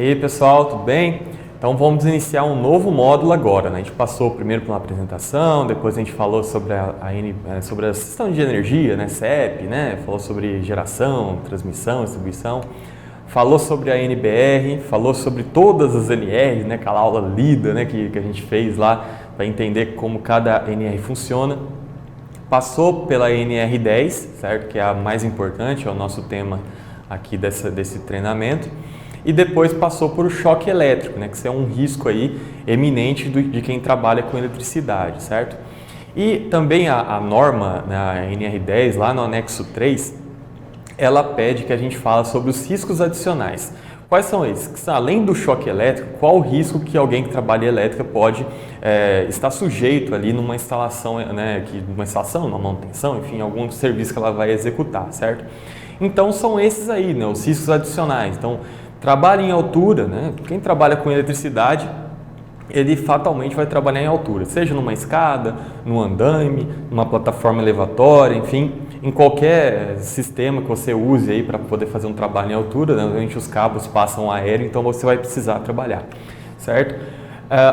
Aí pessoal, tudo bem? Então vamos iniciar um novo módulo agora, né? A gente passou primeiro por uma apresentação, depois a gente falou sobre sobre a sistema de energia, né? CEP, né? Falou sobre geração, transmissão, distribuição, falou sobre a NBR, falou sobre todas as NRs, né? Aquela aula lida, né? Que a gente fez lá para entender como cada NR funciona. Passou pela NR10, certo? Que é a mais importante, é o nosso tema aqui desse treinamento. E depois passou por o choque elétrico, né, que isso é um risco aí eminente de quem trabalha com eletricidade, certo? E também a norma, né, a NR10, lá no anexo 3, ela pede que a gente fale sobre os riscos adicionais. Quais são esses? Além do choque elétrico, qual o risco que alguém que trabalha em elétrica pode estar sujeito ali numa instalação, né, numa manutenção, enfim, algum serviço que ela vai executar, certo? Então são esses aí, né, os riscos adicionais. Então, trabalho em altura, né? Quem trabalha com eletricidade, ele fatalmente vai trabalhar em altura, seja numa escada, num andaime, numa plataforma elevatória, enfim, em qualquer sistema que você use aí para poder fazer um trabalho em altura, né? Normalmente os cabos passam aéreo, então você vai precisar trabalhar, certo?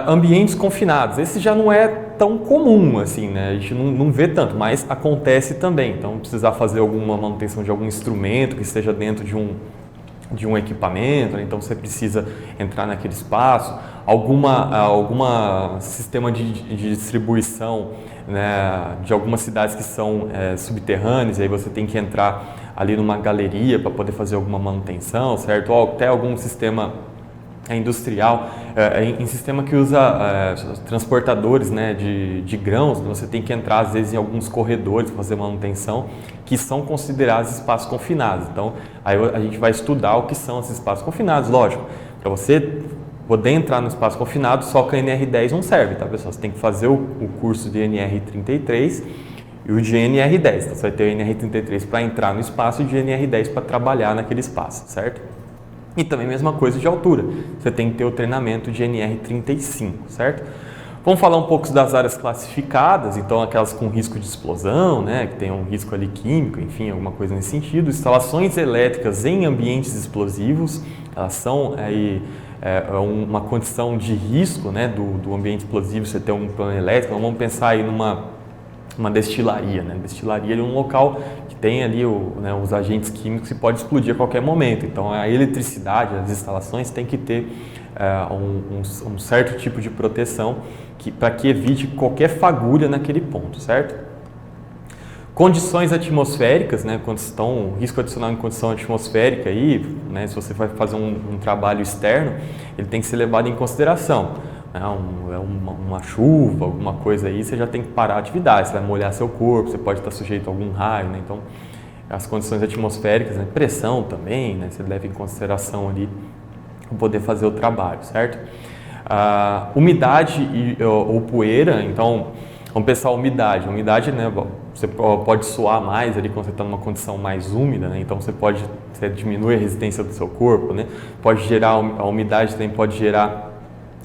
Ambientes confinados, esse já não é tão comum assim, né? A gente não vê tanto, mas acontece também. Então, precisar fazer alguma manutenção de algum instrumento que esteja dentro de um equipamento, né? Então você precisa entrar naquele espaço, alguma sistema de distribuição, né, de algumas cidades que são subterrâneas, aí você tem que entrar ali numa galeria para poder fazer alguma manutenção, certo? Ou até algum sistema industrial, em sistema que usa transportadores, né, de grãos, você tem que entrar às vezes em alguns corredores para fazer manutenção, que são considerados espaços confinados. Então, aí a gente vai estudar o que são esses espaços confinados, lógico. Para você poder entrar no espaço confinado, só que a NR10 não serve, tá, pessoal? Você tem que fazer o curso de NR33 e o de NR10. Então, você vai ter o NR33 para entrar no espaço e o de NR10 para trabalhar naquele espaço, certo? E também a mesma coisa de altura, você tem que ter o treinamento de NR35, certo? Vamos falar um pouco das áreas classificadas, então aquelas com risco de explosão, né, que tem um risco ali químico, enfim, alguma coisa nesse sentido. Instalações elétricas em ambientes explosivos, elas são aí uma condição de risco, né, do ambiente explosivo, você ter um plano elétrico. Então, vamos pensar aí numa destilaria, né? Destilaria é um local que tem ali os agentes químicos que pode explodir a qualquer momento. Então a eletricidade, as instalações têm que ter um certo tipo de proteção para que evite qualquer fagulha naquele ponto, certo? Condições atmosféricas, né? Quando estão risco adicional em condição atmosférica aí, né? Se você vai fazer um trabalho externo, ele tem que ser levado em consideração. Uma chuva, alguma coisa aí, você já tem que parar a atividade, você vai molhar seu corpo, você pode estar sujeito a algum raio, né? Então, as condições atmosféricas, né? Pressão também, né? Você leva em consideração ali para poder fazer o trabalho, certo? Umidade ou poeira, então, vamos pensar a umidade. A umidade, né? Você pode suar mais ali quando você está numa condição mais úmida, né? Então, você diminui a resistência do seu corpo, né? Pode gerar, a umidade também pode gerar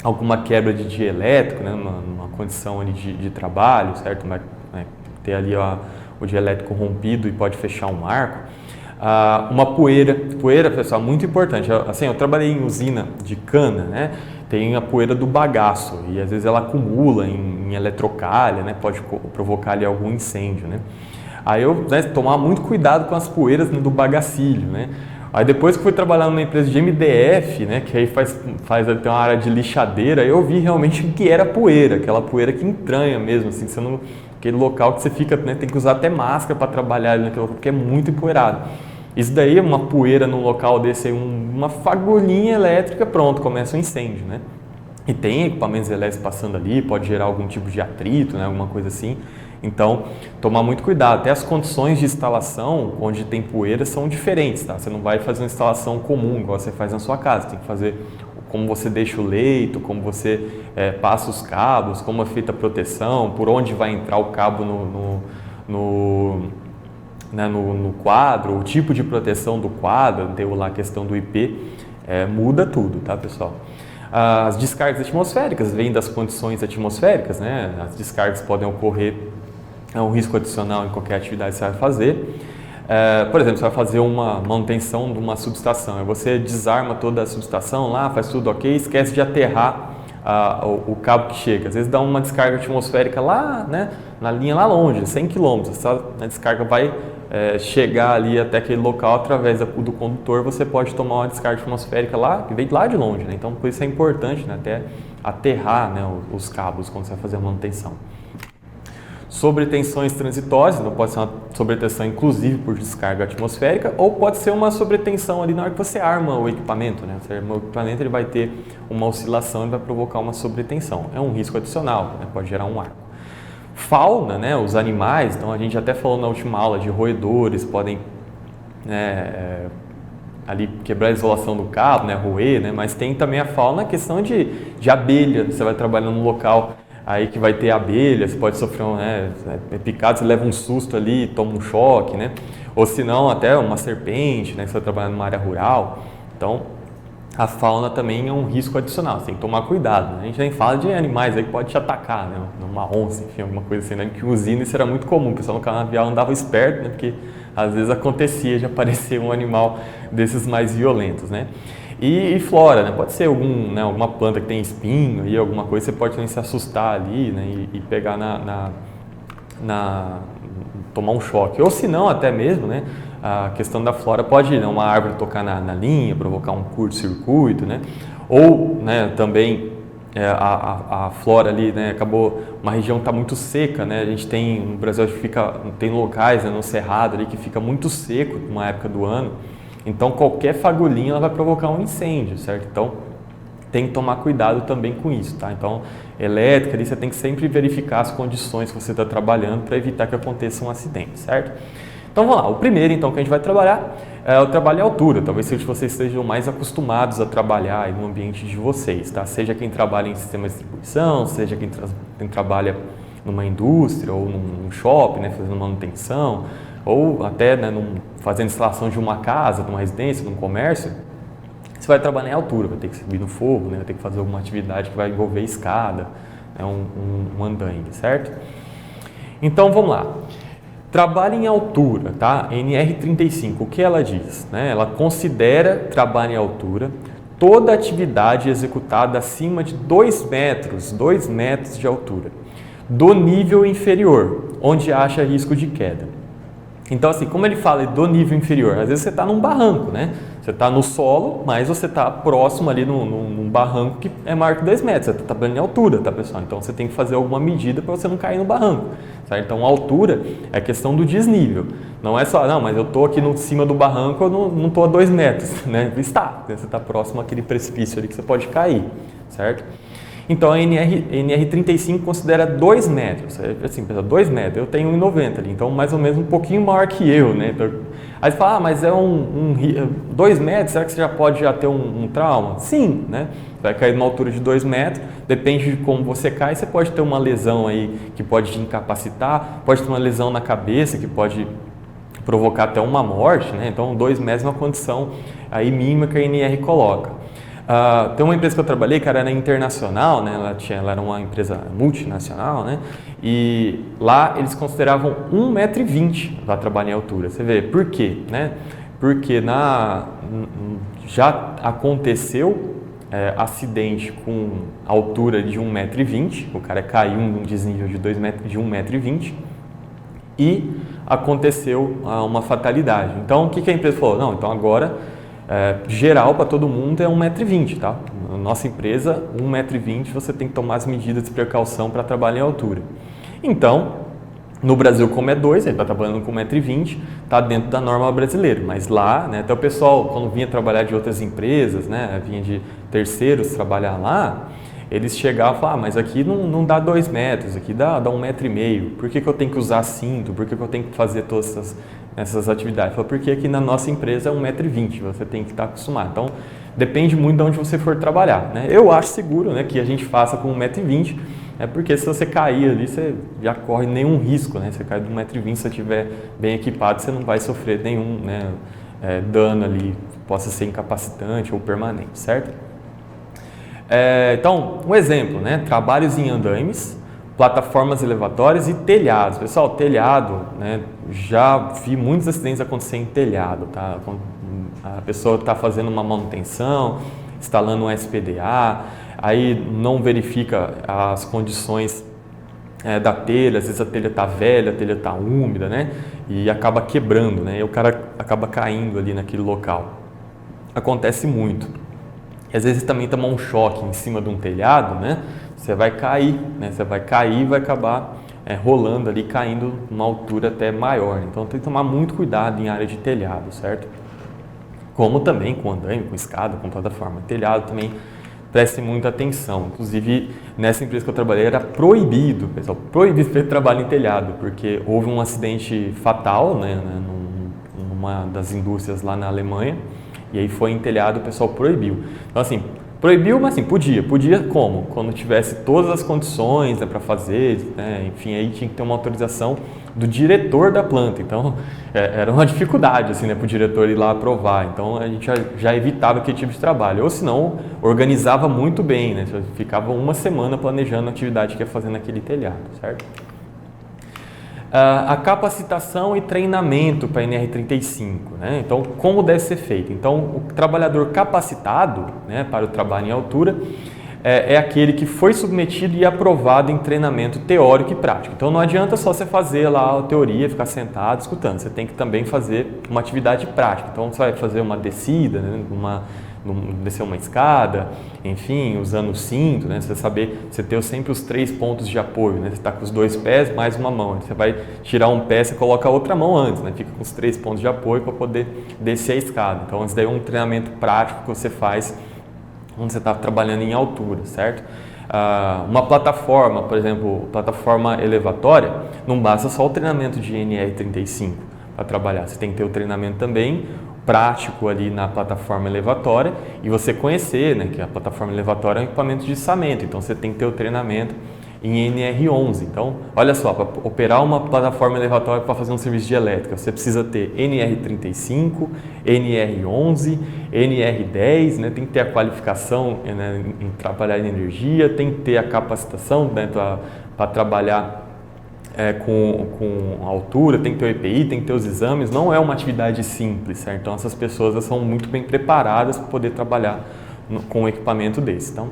alguma quebra de dielétrico, né, numa condição ali de trabalho, certo? Vai ter ali o dielétrico rompido e pode fechar um arco. Uma poeira, pessoal, muito importante. Assim, eu trabalhei em usina de cana, né? Tem a poeira do bagaço e às vezes ela acumula em eletrocalha, né? Pode provocar ali algum incêndio, né? Aí eu tomar muito cuidado com as poeiras, né, do bagacilho, né? Aí depois que fui trabalhar numa empresa de MDF, né, que aí tem uma área de lixadeira, eu vi realmente que era poeira, aquela poeira que entranha mesmo, assim, aquele local que você fica, né, tem que usar até máscara para trabalhar ali naquele local, porque é muito empoeirado. Isso daí é uma poeira num local desse, uma fagulhinha elétrica, pronto, começa um incêndio, né? E tem equipamentos elétricos passando ali, pode gerar algum tipo de atrito, né, alguma coisa assim. Então, tomar muito cuidado. Até as condições de instalação, onde tem poeira, são diferentes, tá? Você não vai fazer uma instalação comum, igual você faz na sua casa. Tem que fazer como você deixa o leito, como você passa os cabos, como é feita a proteção, por onde vai entrar o cabo no quadro, o tipo de proteção do quadro, tem lá a questão do IP, muda tudo, tá, pessoal? As descargas atmosféricas vêm das condições atmosféricas, né? As descargas podem ocorrer, é um risco adicional em qualquer atividade que você vai fazer. Por exemplo, você vai fazer uma manutenção de uma subestação, aí você desarma toda a subestação lá, faz tudo ok, esquece de aterrar o cabo que chega. Às vezes dá uma descarga atmosférica lá, né, na linha lá longe, 100 km. Essa descarga vai chegar ali até aquele local através do condutor, você pode tomar uma descarga atmosférica lá, que vem lá de longe, né? Então, por isso é importante, né, até aterrar, né, os cabos quando você vai fazer a manutenção. Sobretensões transitórias, então pode ser uma sobretensão inclusive por descarga atmosférica, ou pode ser uma sobretensão ali na hora que você arma o equipamento, né? Você arma o equipamento, ele vai ter uma oscilação e vai provocar uma sobretensão. É um risco adicional, né? Pode gerar um arco. Fauna, né? Os animais, então a gente até falou na última aula de roedores, podem ali quebrar a isolação do cabo, né? Roer, né? Mas tem também a fauna, a questão de abelha, você vai trabalhando num local aí que vai ter abelha, você pode sofrer picado, você leva um susto ali, toma um choque, né? Ou se não, até uma serpente, né? Você vai trabalhar numa área rural. Então, a fauna também é um risco adicional, você tem que tomar cuidado, né? A gente nem fala de animais aí que pode te atacar, né? Uma onça, enfim, alguma coisa assim, né? Que usina isso era muito comum, o pessoal no canavial andava esperto, né? Porque às vezes acontecia de aparecer um animal desses mais violentos, né? E flora, né? Pode ser alguma planta que tem espinho e alguma coisa, você pode também se assustar ali, né? E pegar tomar um choque. Ou se não, até mesmo, né? A questão da flora pode, né, uma árvore tocar na linha, provocar um curto-circuito, né? Ou, né, também a flora ali, né, acabou, uma região que está muito seca, né? A gente tem, no Brasil, tem locais, né, no Cerrado ali que fica muito seco numa época do ano. Então, qualquer fagulhinha ela vai provocar um incêndio, certo? Então, tem que tomar cuidado também com isso, tá? Então, elétrica, ali, você tem que sempre verificar as condições que você está trabalhando para evitar que aconteça um acidente, certo? Então, vamos lá. O primeiro, então, que a gente vai trabalhar é o trabalho em altura. Talvez seja que vocês estejam mais acostumados a trabalhar aí no ambiente de vocês, tá? Seja quem trabalha em sistema de distribuição, seja quem trabalha numa indústria ou num shopping, né, fazendo manutenção, ou até, né, fazendo instalação de uma casa, de uma residência, de um comércio, você vai trabalhar em altura, vai ter que subir no fogo, né, vai ter que fazer alguma atividade que vai envolver escada, né, um andaime, certo? Então, vamos lá. Trabalho em altura, tá? NR35, o que ela diz? Né? Ela considera trabalho em altura toda atividade executada acima de 2 metros de altura, do nível inferior, onde acha risco de queda. Então, assim, como ele fala do nível inferior, às vezes você está num barranco, né? Você está no solo, mas você está próximo ali num barranco que é maior que 2 metros, você está trabalhando em altura, tá, pessoal? Então, você tem que fazer alguma medida para você não cair no barranco, certo? Então, a altura é questão do desnível. Não é só, não, mas eu estou aqui no cima do barranco, eu não estou a 2 metros, né? Está, você está próximo àquele precipício ali que você pode cair, certo? Então, a NR35 considera 2 metros, assim, 2 metros, eu tenho 1,90 ali, então mais ou menos um pouquinho maior que eu, né? Então, aí você fala, mas é 2 metros, será que você já pode ter um trauma? Sim, né? Você vai cair numa altura de 2 metros, depende de como você cai, você pode ter uma lesão aí que pode te incapacitar, pode ter uma lesão na cabeça que pode provocar até uma morte, né? Então 2 metros é uma condição aí mínima que a NR coloca. Tem uma empresa que eu trabalhei, que era internacional, né? Ela era uma empresa multinacional, né? E lá eles consideravam 1,20 m para trabalhar em altura. Você vê, por quê? Né? Porque já aconteceu acidente com altura de 1,20 m, o cara caiu num desnível de 1,20 m e aconteceu uma fatalidade. Então, o que a empresa falou? Não, então agora geral para todo mundo é 1,20 m, tá? Na nossa empresa, 1,20 m você tem que tomar as medidas de precaução para trabalhar em altura. Então, no Brasil, como é 2, ele está trabalhando com 1,20 m, está dentro da norma brasileira. Mas lá, né, até o pessoal, quando vinha trabalhar de outras empresas, né, vinha de terceiros trabalhar lá, eles chegavam e falavam, mas aqui não dá 2 metros, aqui dá 1,5 m. Por que eu tenho que usar cinto? Por que eu tenho que fazer todas essas atividades? Porque aqui na nossa empresa é 1,20 m, você tem que estar acostumado. Então, depende muito de onde você for trabalhar, né? Eu acho seguro, né, que a gente faça com 1,20 m, porque se você cair ali, você já corre nenhum risco, né? Você cai de 1,20 m, se você estiver bem equipado, você não vai sofrer nenhum, né, dano ali, possa ser incapacitante ou permanente, certo? Então, um exemplo, né? Trabalhos em andaimes, plataformas elevatórias e telhados. Pessoal, telhado, né, já vi muitos acidentes acontecer em telhado, tá? A pessoa está fazendo uma manutenção, instalando um SPDA, aí não verifica as condições da telha, às vezes a telha está velha, a telha está úmida, né? E acaba quebrando, né? E o cara acaba caindo ali naquele local. Acontece muito. E às vezes também tomar um choque em cima de um telhado, né? Você vai cair, né? Você vai cair e vai acabar rolando ali, caindo numa altura até maior. Então tem que tomar muito cuidado em área de telhado, certo? Como também com andaime, com escada, com plataforma. Telhado também preste muita atenção. Inclusive, nessa empresa que eu trabalhei era proibido, pessoal, proibido ter trabalho em telhado, porque houve um acidente fatal, né, numa das indústrias lá na Alemanha, e aí foi em telhado, o pessoal proibiu. Então, assim, proibiu, mas assim, podia como? Quando tivesse todas as condições, né, para fazer, né, enfim, aí tinha que ter uma autorização do diretor da planta. Então, era uma dificuldade, assim, né, para o diretor ir lá aprovar. Então, a gente já evitava aquele tipo de trabalho. Ou, se não, organizava muito bem, né? Ficava uma semana planejando a atividade que ia fazer naquele telhado, certo? A capacitação e treinamento para a NR35, né? Então, como deve ser feito? Então, o trabalhador capacitado, né, para o trabalho em altura é aquele que foi submetido e aprovado em treinamento teórico e prático. Então, não adianta só você fazer lá a teoria, ficar sentado escutando, você tem que também fazer uma atividade prática. Então, você vai fazer uma descida, né, descer uma escada, enfim, usando o cinto, né? Você ter sempre os 3 pontos de apoio, né? Você está com os 2 pés mais uma mão, você vai tirar um pé, você coloca a outra mão antes, né? Fica com os 3 pontos de apoio para poder descer a escada. Então, isso daí é um treinamento prático que você faz quando você está trabalhando em altura, certo? Uma plataforma, por exemplo, plataforma elevatória, não basta só o treinamento de NR35 para trabalhar, você tem que ter o treinamento também prático ali na plataforma elevatória e você conhecer, né, que a plataforma elevatória é um equipamento de içamento, então você tem que ter o treinamento em NR11. Então, olha só, para operar uma plataforma elevatória para fazer um serviço de elétrica, você precisa ter NR35, NR11, NR10, né, tem que ter a qualificação, né, em trabalhar em energia, tem que ter a capacitação, né, para trabalhar com altura, tem que ter o EPI, tem que ter os exames, não é uma atividade simples, certo? Então essas pessoas são muito bem preparadas para poder trabalhar com um equipamento desse. Então,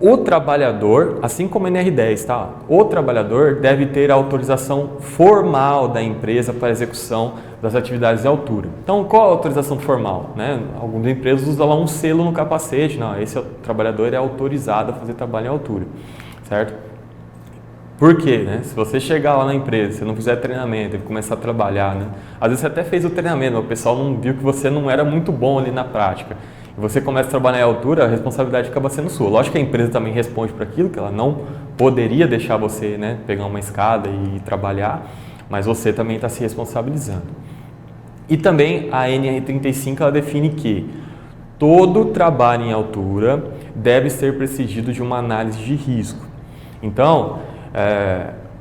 o trabalhador, assim como o NR10, tá? O trabalhador deve ter a autorização formal da empresa para a execução das atividades de altura. Então, qual a autorização formal, né? Algumas empresas usam lá um selo no capacete, não, esse trabalhador é autorizado a fazer trabalho em altura, certo? Por quê, né? Se você chegar lá na empresa, você não fizer treinamento e começar a trabalhar, né? Às vezes você até fez o treinamento, mas o pessoal não viu que você não era muito bom ali na prática. E você começa a trabalhar em altura, a responsabilidade acaba sendo sua. Lógico que a empresa também responde por aquilo, que ela não poderia deixar você, né, pegar uma escada e trabalhar, mas você também está se responsabilizando. E também a NR35 ela define que todo trabalho em altura deve ser precedido de uma análise de risco. Então,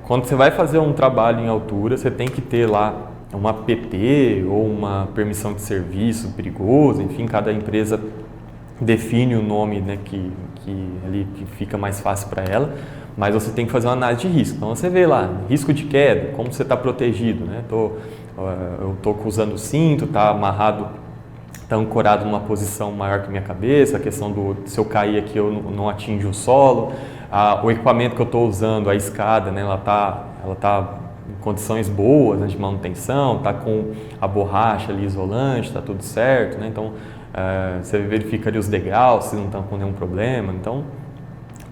quando você vai fazer um trabalho em altura, você tem que ter lá uma PP ou uma permissão de serviço perigoso, enfim, cada empresa define o nome, né, que fica mais fácil para ela, mas você tem que fazer uma análise de risco. Então você vê lá, risco de queda, como você está protegido, né? Eu estou usando o cinto, está amarrado, está ancorado numa posição maior que a minha cabeça, a questão se eu cair aqui eu não atinjo o solo. O equipamento que eu estou usando, a escada, né, ela tá em condições boas, né, de manutenção, está com a borracha ali isolante, está tudo certo, né? Então você verifica ali os degraus, se não estão com nenhum problema. Então,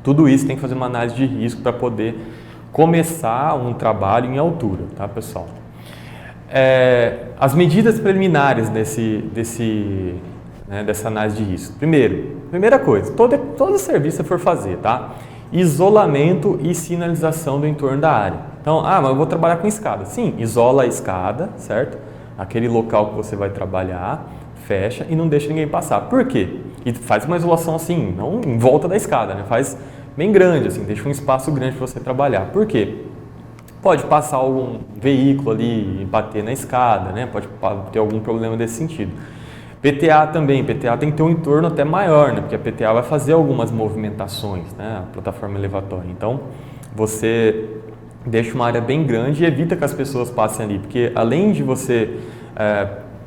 tudo isso tem que fazer uma análise de risco para poder começar um trabalho em altura, tá, pessoal? As medidas preliminares dessa análise de risco. Primeira coisa, todo serviço que você for fazer, tá? Isolamento e sinalização do entorno da área. Então, mas eu vou trabalhar com escada. Sim, isola a escada, certo? Aquele local que você vai trabalhar, fecha e não deixa ninguém passar. Por quê? E faz uma isolação assim, não em volta da escada, né? Faz bem grande, assim, deixa um espaço grande para você trabalhar. Por quê? Pode passar algum veículo ali e bater na escada, né? Pode ter algum problema desse sentido. PTA também, PTA tem que ter um entorno até maior, né? Porque a PTA vai fazer algumas movimentações, né? A plataforma elevatória. Então, você deixa uma área bem grande e evita que as pessoas passem ali, porque além de você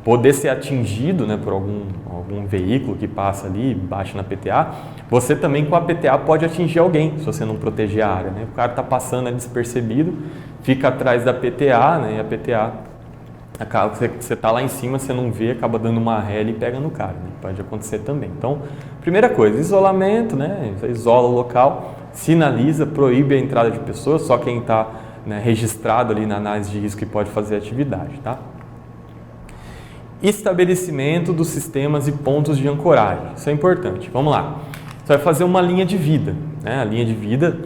poder ser atingido, né, por algum veículo que passa ali, bate na PTA, você também com a PTA pode atingir alguém, se você não proteger a área, né? O cara está passando ali despercebido, fica atrás da PTA, né, e a PTA, acaba, você está lá em cima, você não vê, acaba dando uma ré e pega no cara, né? Pode acontecer também. Então, primeira coisa, isolamento, né? Isola o local, sinaliza, proíbe a entrada de pessoas, só quem está, né, registrado ali na análise de risco que pode fazer atividade, tá? Estabelecimento dos sistemas e pontos de ancoragem, isso é importante. Vamos lá, você vai fazer uma linha de vida, né? A linha de vida,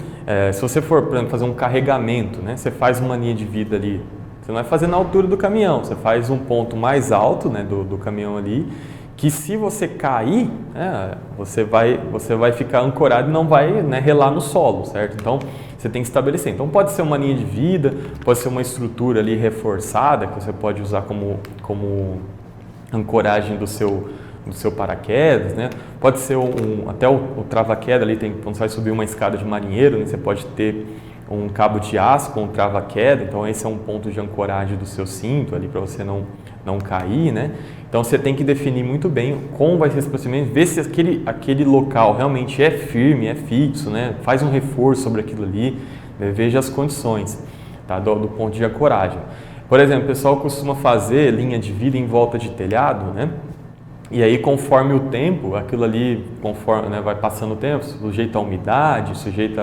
se você for, por exemplo, fazer um carregamento, né? Você faz uma linha de vida ali, você não vai fazer na altura do caminhão, você faz um ponto mais alto, né, do caminhão ali, que se você cair, né, você vai ficar ancorado e não vai, né, relar no solo, certo? Então, você tem que estabelecer. Então, pode ser uma linha de vida, pode ser uma estrutura ali reforçada, que você pode usar como ancoragem do seu paraquedas, né? Pode ser até o trava-queda ali, quando você vai subir uma escada de marinheiro, né, você pode ter um cabo de aço com trava-queda, então esse é um ponto de ancoragem do seu cinto ali para você não cair, né? Então você tem que definir muito bem como vai ser esse procedimento, ver se aquele local realmente é firme, é fixo, né? Faz um reforço sobre aquilo ali, né? Veja as condições, tá? do ponto de ancoragem. Por exemplo, o pessoal costuma fazer linha de vida em volta de telhado, né? E aí, conforme o tempo, aquilo ali, conforme, né, vai passando o tempo, sujeito à umidade, sujeito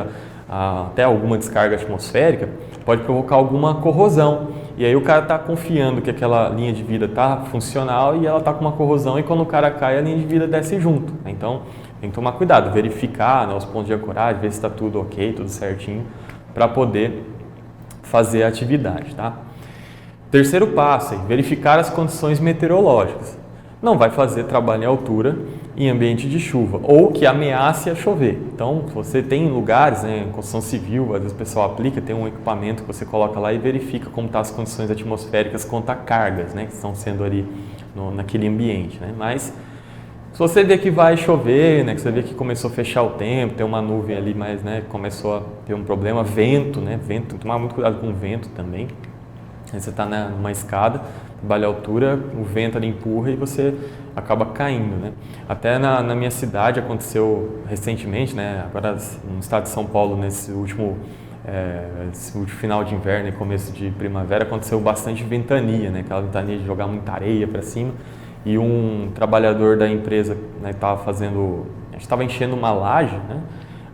até alguma descarga atmosférica, pode provocar alguma corrosão. E aí o cara está confiando que aquela linha de vida está funcional e ela está com uma corrosão, e quando o cara cai, a linha de vida desce junto. Então, tem que tomar cuidado, verificar, né, os pontos de ancoragem, ver se está tudo ok, tudo certinho, para poder fazer a atividade, tá? Terceiro passo, verificar as condições meteorológicas. Não vai fazer trabalho em altura em ambiente de chuva ou que ameace a chover. Então, você tem lugares, né, em construção civil, às vezes o pessoal aplica, tem um equipamento que você coloca lá e verifica como estão as condições atmosféricas quanto a cargas, né, que estão sendo ali naquele ambiente, né? Mas se você vê que vai chover, né, que você vê que começou a fechar o tempo, tem uma nuvem ali, mas, né, começou a ter um problema, vento, né, vento, tomar muito cuidado com o vento também. Aí você está numa escada, trabalha a altura, o vento ali empurra e você acaba caindo, né? Até na minha cidade aconteceu recentemente, né? Agora no estado de São Paulo, nesse último final de inverno e começo de primavera, aconteceu bastante ventania, né? Aquela ventania de jogar muita areia para cima, e um trabalhador da empresa, né, estava enchendo uma laje, né?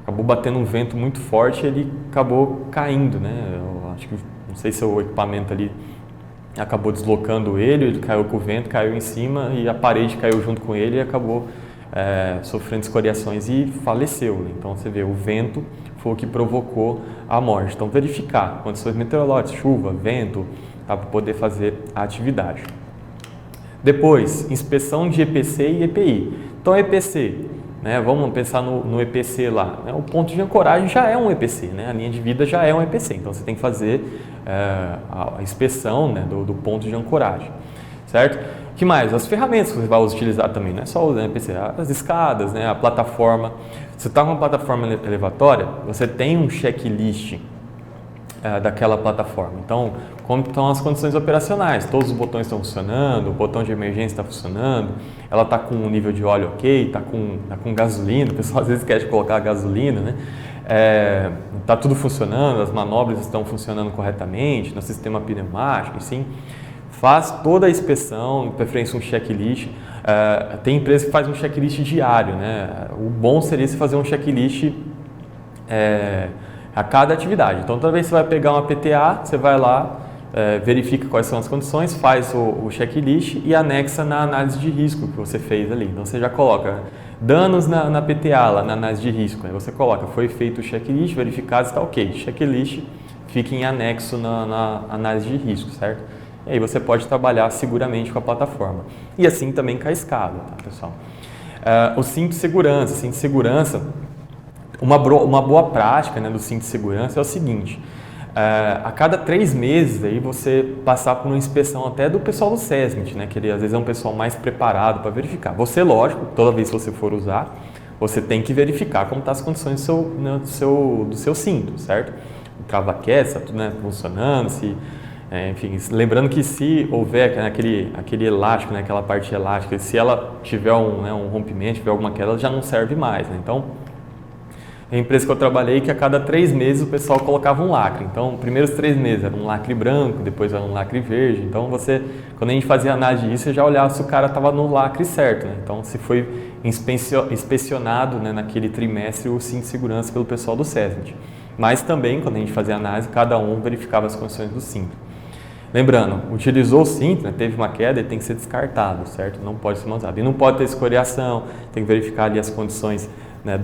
Acabou batendo um vento muito forte e ele acabou caindo, né? Eu acho que, não sei se o equipamento ali acabou deslocando ele caiu com o vento, caiu em cima e a parede caiu junto com ele e acabou sofrendo escoriações e faleceu, né? Então você vê, o vento foi o que provocou a morte. Então verificar condições meteorológicas, chuva, vento, tá, para poder fazer a atividade. Depois, inspeção de EPC e EPI. Então EPC, né, vamos pensar no EPC lá, né, o ponto de ancoragem já é um EPC, né, a linha de vida já é um EPC, então você tem que fazer a inspeção, né, do ponto de ancoragem, certo? O que mais? As ferramentas que você vai utilizar também, não é só o EPC, as escadas, né, a plataforma. Você está com uma plataforma elevatória, você tem um checklist daquela plataforma. Então, como estão as condições operacionais? Todos os botões estão funcionando, o botão de emergência está funcionando, ela está com um nível de óleo ok, está com gasolina, o pessoal às vezes quer colocar gasolina, né? Está tudo funcionando, as manobras estão funcionando corretamente, no sistema pneumático, assim. Faz toda a inspeção, de preferência um checklist. Tem empresa que faz um checklist diário, né? O bom seria se fazer um checklist a cada atividade. Então, toda vez que você vai pegar uma PTA, você vai lá, verifica quais são as condições, faz o checklist e anexa na análise de risco que você fez ali. Então, você já coloca danos na PTA, lá na análise de risco. Aí você coloca, foi feito o checklist, verificado, está ok. Checklist fica em anexo na análise de risco, certo? E aí você pode trabalhar seguramente com a plataforma. E assim também com a escada, tá, pessoal? O cinto de segurança. Uma boa prática, né, do cinto de segurança é o seguinte: a cada 3 meses aí você passar por uma inspeção até do pessoal do SESMIT, né? Que ele, às vezes é um pessoal mais preparado para verificar. Você, lógico, toda vez que você for usar, você tem que verificar como estão as condições do seu cinto, certo? O trava-queda, está tudo, né, funcionando, enfim, lembrando que se houver, né, aquele elástico, né, aquela parte elástica, se ela tiver um rompimento, tiver alguma queda, ela já não serve mais, né? Então, a empresa que eu trabalhei, que a cada 3 meses o pessoal colocava um lacre. Então, os primeiros 3 meses era um lacre branco, depois era um lacre verde. Então, quando a gente fazia análise disso, você já olhava se o cara estava no lacre certo, né? Então, se foi inspecionado, né, naquele trimestre o cinto de segurança pelo pessoal do SESMIT. Mas também, quando a gente fazia análise, cada um verificava as condições do cinto. Lembrando, utilizou o cinto, né, teve uma queda, ele tem que ser descartado, certo? Não pode ser usado. E não pode ter escoriação, tem que verificar ali as condições, né,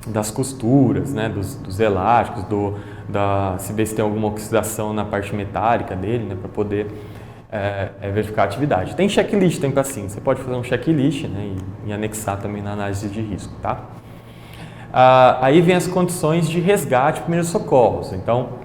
das costuras, né, dos elásticos, se vê se tem alguma oxidação na parte metálica dele, né, para poder verificar a atividade. Tem checklist, tem para sim, você pode fazer um checklist, né, e anexar também na análise de risco, tá? Aí vem as condições de resgate e primeiros socorros. Então,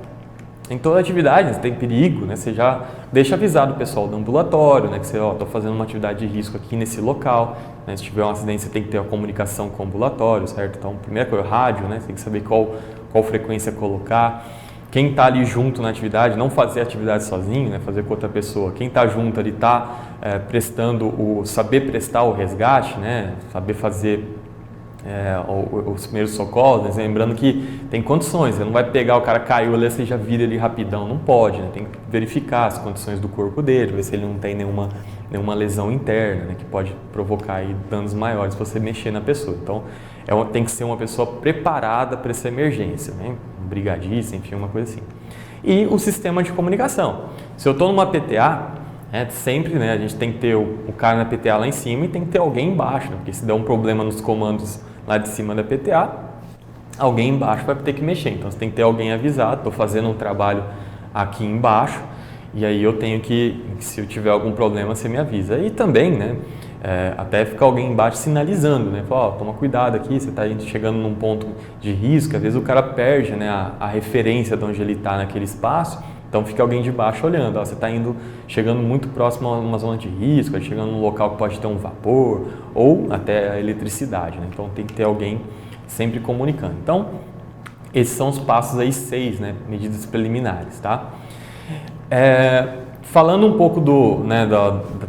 em toda atividade, se tem perigo, né, você já deixa avisado o pessoal do ambulatório, né, que você, estou fazendo uma atividade de risco aqui nesse local, né, se tiver um acidente você tem que ter a comunicação com o ambulatório, certo? Então, primeira coisa, rádio, né, você tem que saber qual frequência colocar, quem está ali junto na atividade, não fazer a atividade sozinho, né, fazer com outra pessoa, quem está junto ali está saber prestar o resgate, né, saber fazer os primeiros socorros, né? Lembrando que tem condições, você não vai pegar o cara caiu ali, você já vira ele rapidão, não pode, né? Tem que verificar as condições do corpo dele, ver se ele não tem nenhuma lesão interna, né? Que pode provocar aí danos maiores se você mexer na pessoa. Então, tem que ser uma pessoa preparada para essa emergência, né? Um brigadista, enfim, uma coisa assim. E o sistema de comunicação. Se eu estou numa PTA, sempre, né, a gente tem que ter o cara na PTA lá em cima e tem que ter alguém embaixo, né? Porque se der um problema nos comandos lá de cima da PTA, alguém embaixo vai ter que mexer. Então, você tem que ter alguém avisado, estou fazendo um trabalho aqui embaixo e aí eu tenho que, se eu tiver algum problema, você me avisa. E também, né, até ficar alguém embaixo sinalizando, né, fala, toma cuidado aqui, você está chegando num ponto de risco, às vezes o cara perde, né, a referência de onde ele está naquele espaço. Então, fica alguém de baixo olhando, você está chegando muito próximo a uma zona de risco, chegando num local que pode ter um vapor ou até a eletricidade, né? Então, tem que ter alguém sempre comunicando. Então, esses são os passos aí 6, né? Medidas preliminares, tá? Falando um pouco do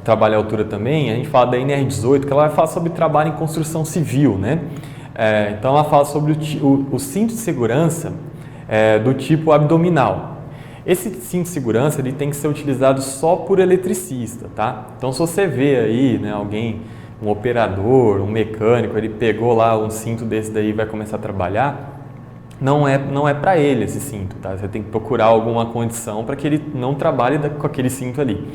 trabalho à altura também, a gente fala da NR18, que ela vai falar sobre trabalho em construção civil, né? Então, ela fala sobre o cinto de segurança do tipo abdominal. Esse cinto de segurança ele tem que ser utilizado só por eletricista, tá? Então, se você vê aí, né, alguém, um operador, um mecânico, ele pegou lá um cinto desse daí e vai começar a trabalhar, não é para ele esse cinto, tá? Você tem que procurar alguma condição para que ele não trabalhe com aquele cinto ali.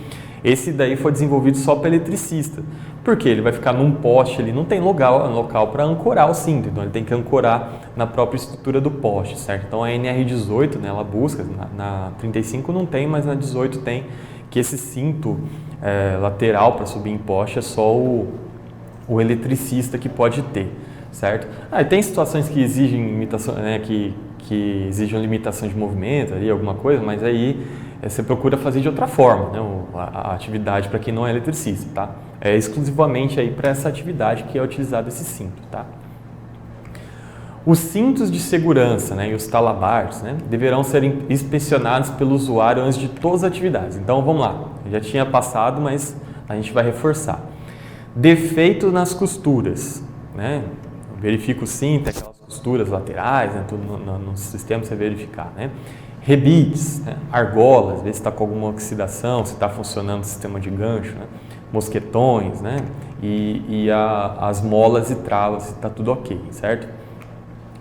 Esse daí foi desenvolvido só para eletricista, porque ele vai ficar num poste ali, não tem local para ancorar o cinto, então ele tem que ancorar na própria estrutura do poste, certo? Então a NR18, né, ela busca, na 35 não tem, mas na 18 tem, que esse cinto lateral para subir em poste é só o eletricista que pode ter, certo? E tem situações que exigem limitação, né, que exigem limitação de movimento, ali, alguma coisa, mas aí você procura fazer de outra forma, né, a atividade para quem não é eletricista, tá? É exclusivamente aí para essa atividade que é utilizado esse cinto, tá? Os cintos de segurança, né, e os talabartes, né, deverão ser inspecionados pelo usuário antes de todas as atividades. Então, vamos lá. Eu já tinha passado, mas a gente vai reforçar. Defeito nas costuras, né? Verifica o cinto, aquelas costuras laterais, né, tudo no sistema você verificar, né? Rebites, né, argolas, ver se está com alguma oxidação, se está funcionando o sistema de gancho, né? Mosquetões, né? E as molas e travas, se está tudo ok, certo?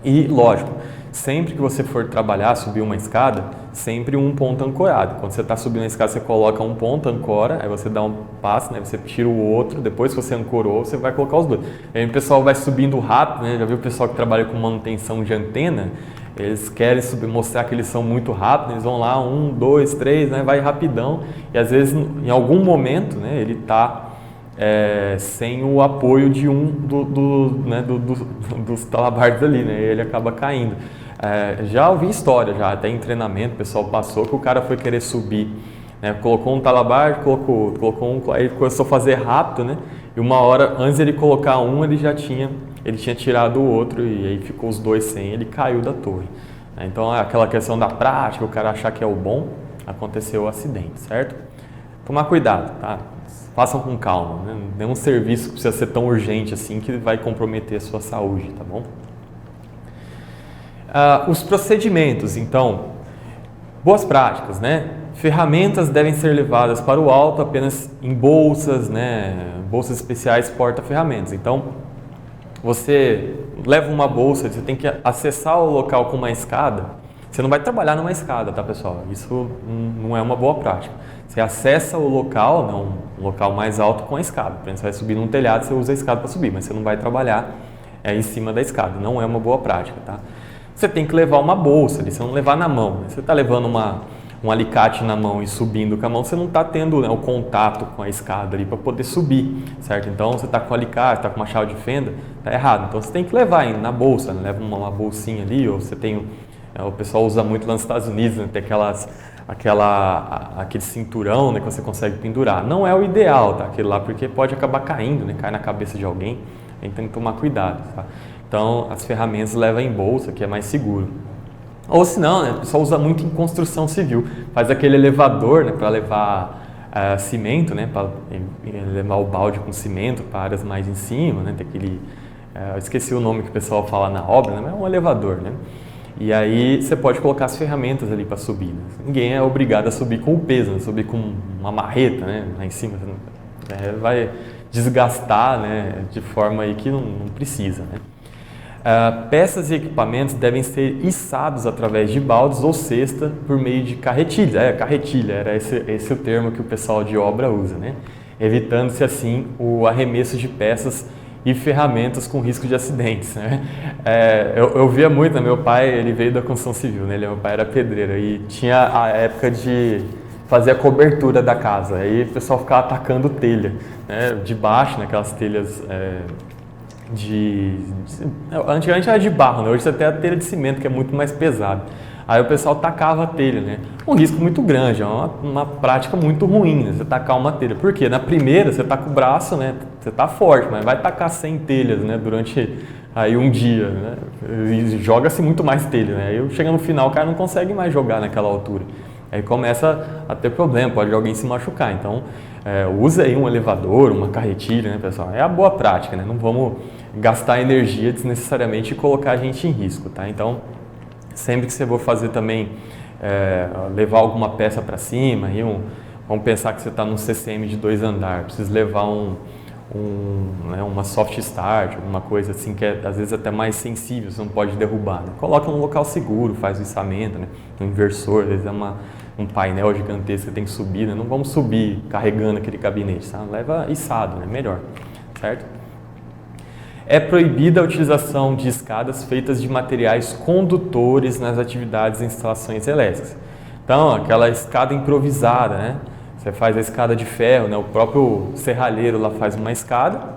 E, lógico, sempre que você for trabalhar, subir uma escada, sempre um ponto ancorado. Quando você está subindo a escada, você coloca um ponto, ancora, aí você dá um passo, né? Você tira o outro, depois que você ancorou, você vai colocar os dois. Aí o pessoal vai subindo rápido, né? Já viu o pessoal que trabalha com manutenção de antena? Eles querem mostrar que eles são muito rápidos, eles vão lá, 1, 2, 3, né? Vai rapidão, e às vezes, em algum momento, né? Ele está sem o apoio de dos talabartes ali, né? Ele acaba caindo. Já ouvi história, já até em treinamento, o pessoal passou que o cara foi querer subir, né? Colocou um talabar, colocou um, aí começou a fazer rápido, né? E uma hora antes de ele colocar um, ele tinha tirado o outro e aí ficou os dois sem, ele caiu da torre. Então, aquela questão da prática, o cara achar que é o bom, aconteceu o acidente, certo? Tomar cuidado, tá? Façam com calma, né? Nenhum serviço precisa ser tão urgente assim que vai comprometer a sua saúde, tá bom? Os procedimentos, então, boas práticas, né? Ferramentas devem ser levadas para o alto apenas em bolsas, né? Bolsas especiais porta-ferramentas. Então, você leva uma bolsa, você tem que acessar o local com uma escada. Você não vai trabalhar numa escada, tá, pessoal? Isso não é uma boa prática. Você acessa o local, não, um local mais alto com a escada. Por exemplo, você vai subir num telhado, você usa a escada para subir, mas você não vai trabalhar em cima da escada. Não é uma boa prática, tá? Você tem que levar uma bolsa, você não levar na mão. Né? Você está levando um alicate na mão e subindo com a mão, você não está tendo, né, o contato com a escada ali para poder subir, certo? Então você está com o alicate, está com uma chave de fenda, está errado. Então você tem que levar na bolsa, né? Leva uma bolsinha ali, ou você tem, o pessoal usa muito lá nos Estados Unidos, né? Tem aquele cinturão, né, que você consegue pendurar. Não é o ideal, tá? Aquele lá, porque pode acabar caindo, né? Cai na cabeça de alguém, então tem que tomar cuidado, tá? Então as ferramentas levam em bolsa, que é mais seguro. Ou se não, né, o pessoal usa muito em construção civil, faz aquele elevador, né, para levar cimento, né, para levar o balde com cimento para áreas mais em cima, né, tem aquele, eu esqueci o nome que o pessoal fala na obra, né, mas é um elevador, né, e aí você pode colocar as ferramentas ali para subir, né? Ninguém é obrigado a subir com o peso, né, subir com uma marreta, né, lá em cima, vai desgastar, né, de forma aí que não precisa, né. Peças e equipamentos devem ser içados através de baldes ou cesta por meio de carretilha. Carretilha, era esse o termo que o pessoal de obra usa, né? Evitando-se assim o arremesso de peças e ferramentas com risco de acidentes, né? Eu via muito, né? Meu pai, ele veio da construção civil, né? Meu pai era pedreiro e tinha a época de fazer a cobertura da casa. Aí o pessoal ficava atacando telha, né? De baixo, naquelas telhas... antigamente era de barro, né? Hoje você tem a telha de cimento, que é muito mais pesada. Aí o pessoal tacava a telha, né? Um risco muito grande, é uma prática muito ruim, né? Você tacar uma telha. Por quê? Na primeira você tá com o braço, né? Você tá forte, mas vai tacar 100 telhas, né? Durante aí um dia, né? E joga-se muito mais telha, né? Aí chega no final, o cara não consegue mais jogar naquela altura. Aí começa a ter problema, pode alguém se machucar. Então, use aí um elevador, uma carretilha, né, pessoal? É a boa prática, né? Não vamos gastar energia desnecessariamente e colocar a gente em risco, tá? Então, sempre que você for fazer também, levar alguma peça para cima, vamos pensar que você está num CCM de 2 andares, precisa levar uma soft start, alguma coisa assim que é às vezes até mais sensível, você não pode derrubar, né? Coloca num local seguro, faz o içamento, né? Um inversor, às vezes é um painel gigantesco que tem que subir, né? Não vamos subir carregando aquele gabinete, tá? Leva içado, né? Melhor, certo? É proibida a utilização de escadas feitas de materiais condutores nas atividades de instalações elétricas. Então, aquela escada improvisada, né? Você faz a escada de ferro, né? O próprio serralheiro lá faz uma escada,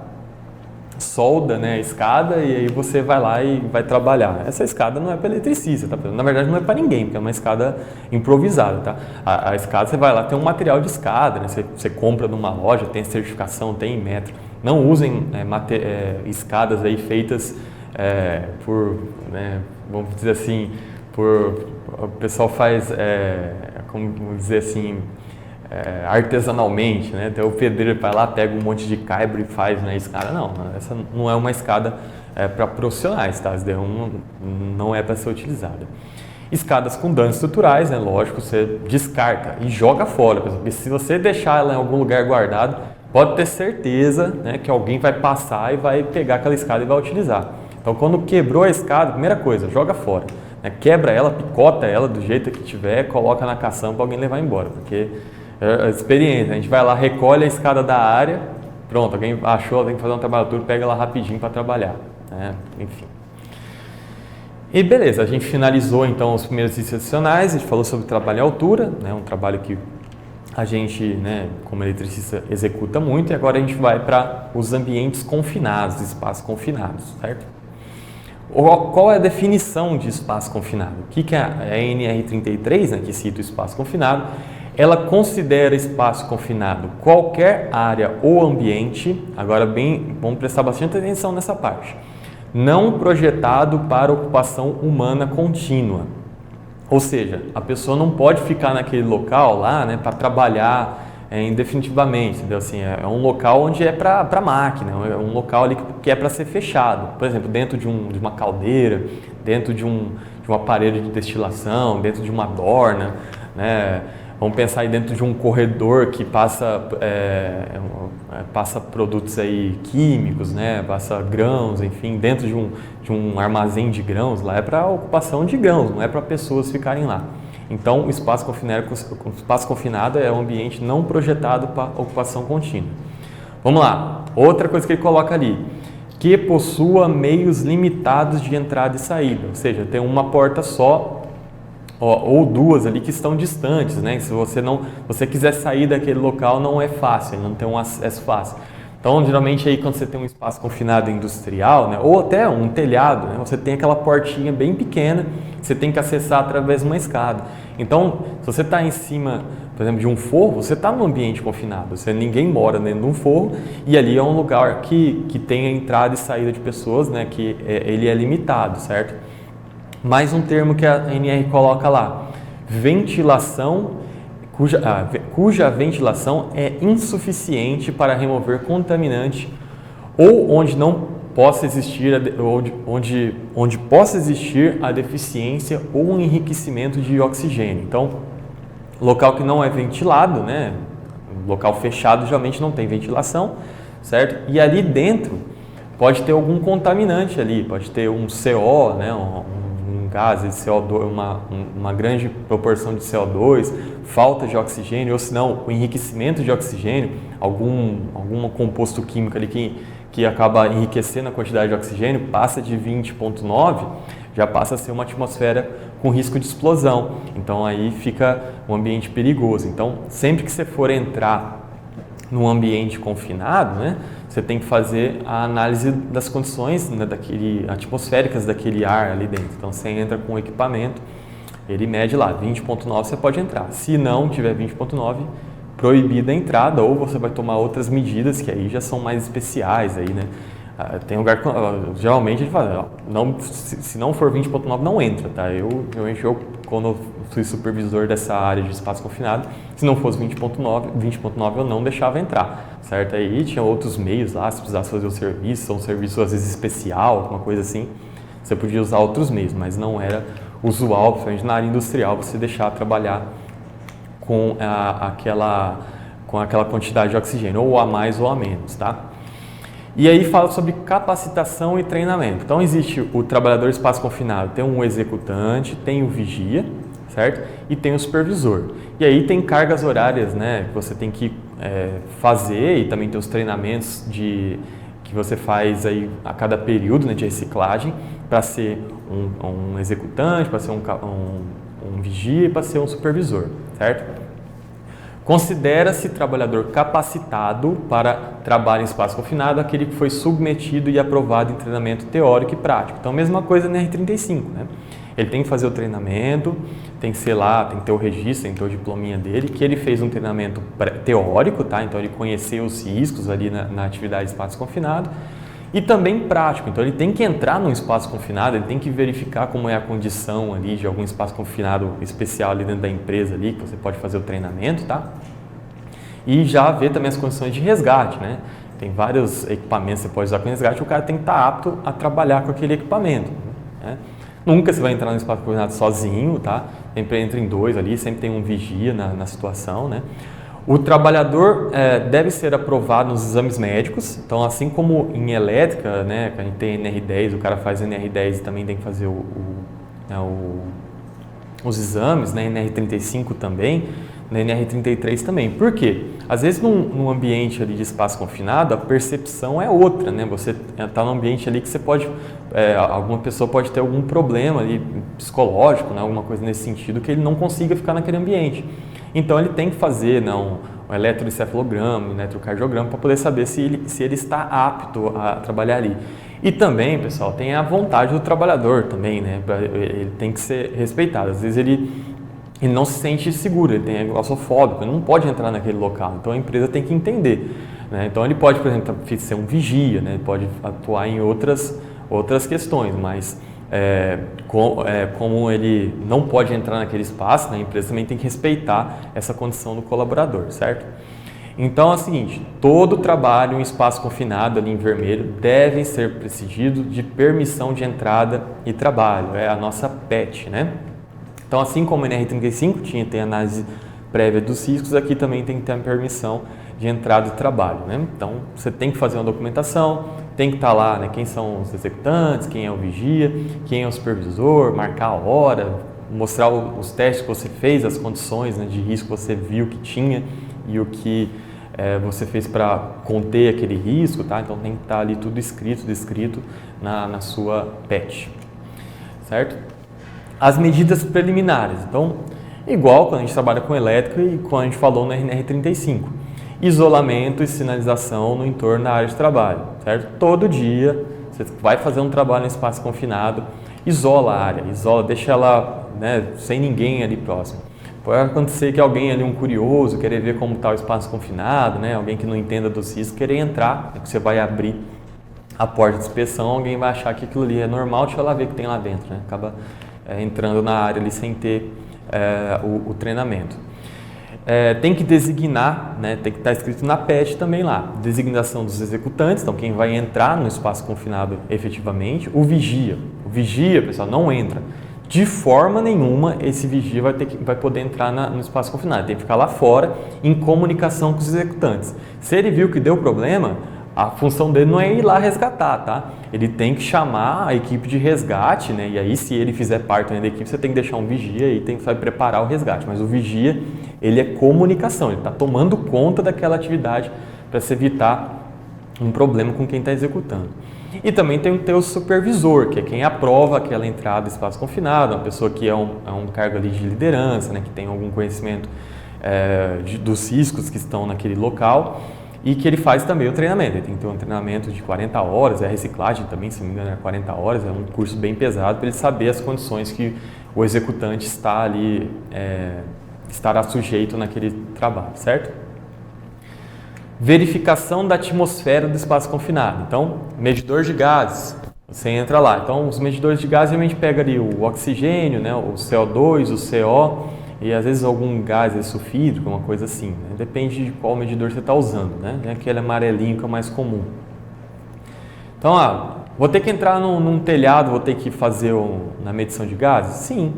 solda, né, a escada e aí você vai lá e vai trabalhar. Essa escada não é para eletricista, tá? Na verdade não é para ninguém, porque é uma escada improvisada, tá? A escada você vai lá, tem um material de escada, né? Você compra numa loja, tem certificação, tem metro. Não usem escadas aí feitas por, né, vamos dizer assim, o pessoal faz, como dizer assim, artesanalmente, né? Então o pedreiro vai lá, pega um monte de caibro e faz na escada. Não, essa não é uma escada para profissionais, tá? Não é para ser utilizada. Escadas com danos estruturais, né? Lógico, você descarta e joga fora, porque se você deixar ela em algum lugar guardado, pode ter certeza, né, que alguém vai passar e vai pegar aquela escada e vai utilizar. Então quando quebrou a escada, primeira coisa, joga fora. Né? Quebra ela, picota ela do jeito que tiver, coloca na caçamba para alguém levar embora, porque é experiência, a gente vai lá, recolhe a escada da área, pronto, alguém achou, tem que fazer um trabalho duro, pega ela rapidinho para trabalhar, né? Enfim. E beleza, a gente finalizou então os primeiros exercícios adicionais, a gente falou sobre trabalho em altura, né? Um trabalho que a gente, né, como eletricista, executa muito, e agora a gente vai para os ambientes confinados, espaços confinados, certo? Qual é a definição de espaço confinado? O que é a NR33, né, que cita o espaço confinado? Ela considera espaço confinado qualquer área ou ambiente, agora vamos prestar bastante atenção nessa parte, não projetado para ocupação humana contínua. Ou seja, a pessoa não pode ficar naquele local lá, né, para trabalhar indefinitivamente, entendeu? Assim, é um local onde é para máquina, é um local ali que é para ser fechado. Por exemplo, dentro de uma caldeira, dentro de um aparelho de destilação, dentro de uma dorna, né? Vamos pensar aí dentro de um corredor que passa produtos aí químicos, né? Passa grãos, enfim, dentro de um armazém de grãos, lá é para ocupação de grãos, não é para pessoas ficarem lá. Então, o espaço confinado é um ambiente não projetado para ocupação contínua. Vamos lá, outra coisa que ele coloca ali, que possua meios limitados de entrada e saída, ou seja, tem uma porta só, ou duas ali que estão distantes, né? Se você quiser sair daquele local, não é fácil, não tem um acesso fácil. Então, geralmente aí quando você tem um espaço confinado industrial, né, ou até um telhado, né, você tem aquela portinha bem pequena, você tem que acessar através de uma escada. Então, se você está em cima, por exemplo, de um forro, você está num ambiente confinado, ninguém mora dentro de um forro e ali é um lugar que tem a entrada e saída de pessoas, né, que ele é limitado, certo? Mais um termo que a NR coloca lá, ventilação, cuja ventilação é insuficiente para remover contaminante ou onde possa existir a deficiência ou um enriquecimento de oxigênio. Então, local que não é ventilado, né? Local fechado geralmente não tem ventilação, certo? E ali dentro pode ter algum contaminante ali, pode ter um CO, né? Gases, CO2, uma grande proporção de CO2, falta de oxigênio, ou se não, o enriquecimento de oxigênio, algum composto químico ali que acaba enriquecendo a quantidade de oxigênio, passa de 20,9, já passa a ser uma atmosfera com risco de explosão. Então aí fica um ambiente perigoso. Então, sempre que você for entrar num ambiente confinado, né, você tem que fazer a análise das condições, né, atmosféricas daquele ar ali dentro. Então, você entra com o equipamento, ele mede lá, 20,9 você pode entrar. Se não tiver 20,9, proibida a entrada, ou você vai tomar outras medidas que aí já são mais especiais. Aí, né? Tem lugar que geralmente ele fala, se não for 20,9 não entra, tá? Eu quando fui supervisor dessa área de espaço confinado, se não fosse 20,9 eu não deixava entrar, certo? Aí tinha outros meios lá, se precisasse fazer um serviço às vezes especial, alguma coisa assim, você podia usar outros meios, mas não era usual, principalmente na área industrial, você deixar trabalhar com aquela quantidade de oxigênio, ou a mais ou a menos, tá? E aí fala sobre capacitação e treinamento. Então existe o trabalhador de espaço confinado, tem um executante, tem o vigia, certo? E tem o supervisor. E aí tem cargas horárias, né, que você tem que fazer, e também tem os treinamentos que você faz aí a cada período, né, de reciclagem, para ser um executante, para ser um vigia e para ser um supervisor, certo? Considera-se trabalhador capacitado para trabalho em espaço confinado aquele que foi submetido e aprovado em treinamento teórico e prático. Então, mesma coisa na R35, né? Ele tem que fazer o treinamento, tem que ser lá, tem que ter o registro, tem que ter o diplominha dele, que ele fez um treinamento teórico, tá? Então, ele conheceu os riscos ali na atividade de espaço confinado. E também prático, então ele tem que entrar num espaço confinado, ele tem que verificar como é a condição ali de algum espaço confinado especial ali dentro da empresa ali, que você pode fazer o treinamento, tá? E já ver também as condições de resgate, né? Tem vários equipamentos que você pode usar com resgate, o cara tem que estar apto a trabalhar com aquele equipamento, né? Nunca você vai entrar num espaço confinado sozinho, tá? Sempre entra em dois ali, sempre tem um vigia na situação, né? O trabalhador deve ser aprovado nos exames médicos, então assim como em elétrica, né, que a gente tem NR10, o cara faz NR10 e também tem que fazer os exames, né, NR35 também, na NR33 também. Por quê? Às vezes num ambiente ali de espaço confinado, a percepção é outra, né? Você está num ambiente ali que você pode, alguma pessoa pode ter algum problema ali psicológico, né, alguma coisa nesse sentido, que ele não consiga ficar naquele ambiente. Então ele tem que fazer um eletroencefalograma, um eletrocardiograma para poder saber se ele está apto a trabalhar ali. E também, pessoal, tem a vontade do trabalhador também, né? Ele tem que ser respeitado. Às vezes ele não se sente seguro, ele é claustrofóbico, ele não pode entrar naquele local. Então a empresa tem que entender, né? Então ele pode, por exemplo, ser um vigia, né? Ele pode atuar em outras questões, mas como ele não pode entrar naquele espaço, né? A empresa também tem que respeitar essa condição do colaborador, certo? Então é o seguinte, todo trabalho em espaço confinado ali em vermelho deve ser precedido de permissão de entrada e trabalho, é a nossa PET, né? Então, assim como a NR35 tem análise prévia dos riscos, aqui também tem que ter a permissão de entrada e trabalho, né? Então, você tem que fazer uma documentação, tem que estar lá, né, quem são os executantes, quem é o vigia, quem é o supervisor, marcar a hora, mostrar os testes que você fez, as condições, né, de risco que você viu que tinha e o que você fez para conter aquele risco, tá? Então, tem que estar ali tudo descrito na sua PET, certo? As medidas preliminares, então, igual quando a gente trabalha com elétrica e quando a gente falou no RNR35, isolamento e sinalização no entorno da área de trabalho, certo? Todo dia você vai fazer um trabalho em espaço confinado, isola a área, deixa ela, né, sem ninguém ali próximo. Pode acontecer que alguém ali, um curioso, querer ver como está o espaço confinado, né, alguém que não entenda dos riscos, querer entrar, né, que você vai abrir a porta de inspeção, alguém vai achar que aquilo ali é normal, deixa ela ver o que tem lá dentro, né? Acaba entrando na área ali sem ter o treinamento. Tem que designar, né, tem que estar escrito na PET também lá, designação dos executantes, então quem vai entrar no espaço confinado efetivamente, o vigia. O vigia, pessoal, não entra. De forma nenhuma esse vigia vai poder entrar no espaço confinado, tem que ficar lá fora em comunicação com os executantes. Se ele viu que deu problema, a função dele não é ir lá resgatar, tá? Ele tem que chamar a equipe de resgate, né? E aí, se ele fizer parte da equipe, você tem que deixar um vigia e tem que preparar o resgate. Mas o vigia, ele é comunicação, ele está tomando conta daquela atividade para se evitar um problema com quem está executando. E também tem que ter o supervisor, que é quem aprova aquela entrada em espaço confinado, uma pessoa que é um cargo ali de liderança, né? Que tem algum conhecimento dos riscos que estão naquele local. E que ele faz também o treinamento, ele tem que ter um treinamento de 40 horas, a reciclagem também, se não me engano, é 40 horas, é um curso bem pesado para ele saber as condições que o executante está ali, estará sujeito naquele trabalho, certo? Verificação da atmosfera do espaço confinado, então, medidor de gases, você entra lá, então os medidores de gases realmente pega ali o oxigênio, né, o CO2, o CO, e às vezes algum gás sulfídrico, uma coisa assim, né? Depende de qual medidor você está usando, né? É aquele amarelinho que é o mais comum. Então, vou ter que entrar num telhado, vou ter que fazer na medição de gases? Sim,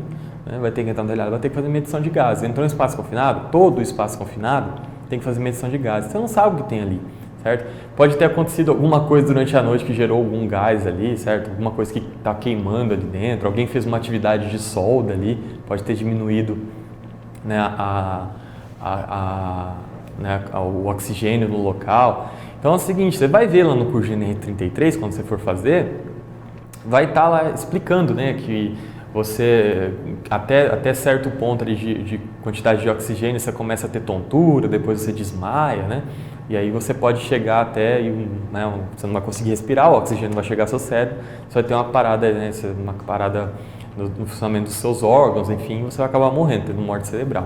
né? Vai ter que entrar no telhado, vai ter que fazer medição de gases. Entrou em espaço confinado, todo o espaço confinado tem que fazer medição de gases. Você não sabe o que tem ali, certo? Pode ter acontecido alguma coisa durante a noite que gerou algum gás ali, certo? Alguma coisa que está queimando ali dentro, alguém fez uma atividade de solda ali, pode ter diminuído, né, o oxigênio no local. Então é o seguinte, você vai ver lá no curso de NR33, quando você for fazer, vai estar lá explicando, né, que você, até certo ponto ali de quantidade de oxigênio, você começa a ter tontura, depois você desmaia, né, e aí você pode chegar até, né, você não vai conseguir respirar, o oxigênio vai chegar ao seu cérebro, você vai ter uma parada, né, uma parada no funcionamento dos seus órgãos, enfim, você vai acabar morrendo, tendo morte cerebral.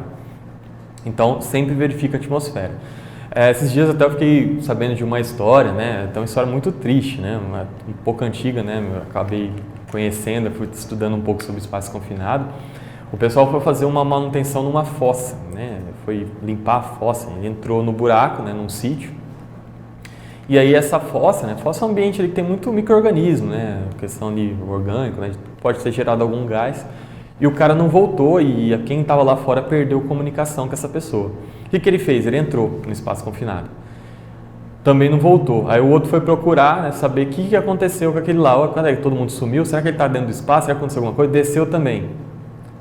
Então, sempre verifica a atmosfera. Esses dias até eu fiquei sabendo de uma história, né, então uma história muito triste, né, um pouco antiga, né, eu acabei conhecendo, fui estudando um pouco sobre espaço confinado. O pessoal foi fazer uma manutenção numa fossa, né, foi limpar a fossa, ele entrou no buraco, né, num sítio. E aí essa fossa, né, fossa é um ambiente ali que tem muito micro-organismo, né, questão de orgânico, né, pode ser gerado algum gás, e o cara não voltou e quem estava lá fora perdeu comunicação com essa pessoa. O que ele fez? Ele entrou no espaço confinado. Também não voltou. Aí o outro foi procurar, né, saber o que aconteceu com aquele lá. Quando todo mundo sumiu, será que ele está dentro do espaço? Será que aconteceu alguma coisa? Desceu também.